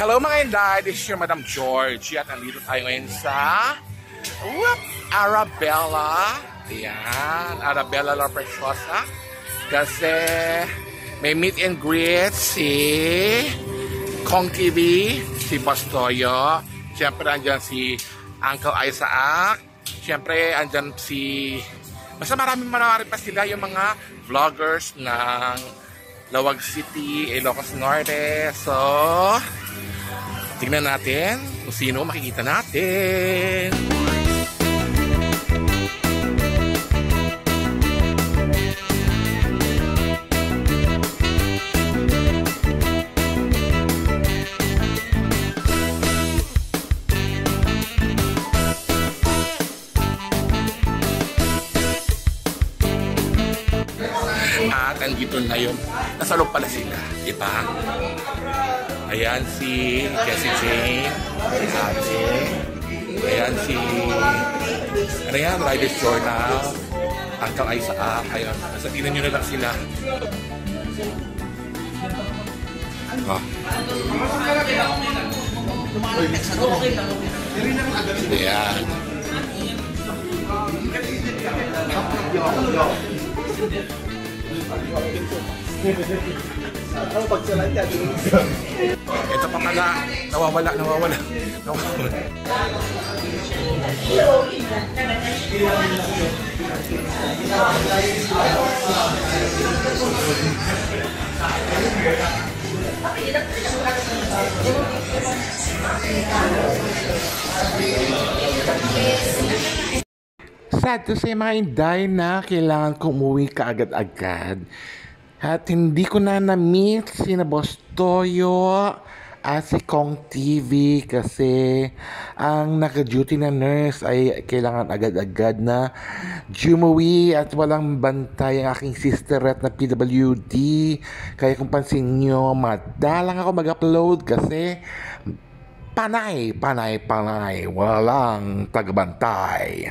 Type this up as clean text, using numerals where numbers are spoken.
Hello mga Inday, this is your Madam Georgie at nandito tayo ngayon sa Arabella. Ayan, Arabella La Preciosa. Kasi may meet and greet si Kong TV, si Bastoyo. Siyempre andyan si Uncle Isaac. Siyempre andyan si... Basta marami pa sila yung mga vloggers ng Lawag City, Ilocos Norte. So, tignan natin kung sino makikita natin. At andito na yun. Nasa loob pala sila. Diba? Ayan si Jessie Jane. Si Ate. Ayan si... Ano yan? Riders Journal. Uncle Isaac. Ayan. Nasa tinan nyo na lang sila. Oh. Ayan. Ito pa pala, nawawala. Sad to say mga Inday na kailangan ko umuwi kaagad-agad. At hindi ko na na-meet si Boss Toyo at si Kong TV kasi ang naka-duty na nurse ay kailangan agad-agad na umuwi at walang bantay ang aking sisterette na PWD. Kaya kung pansin nyo, madalang ako mag-upload kasi panay, walang tagbantay.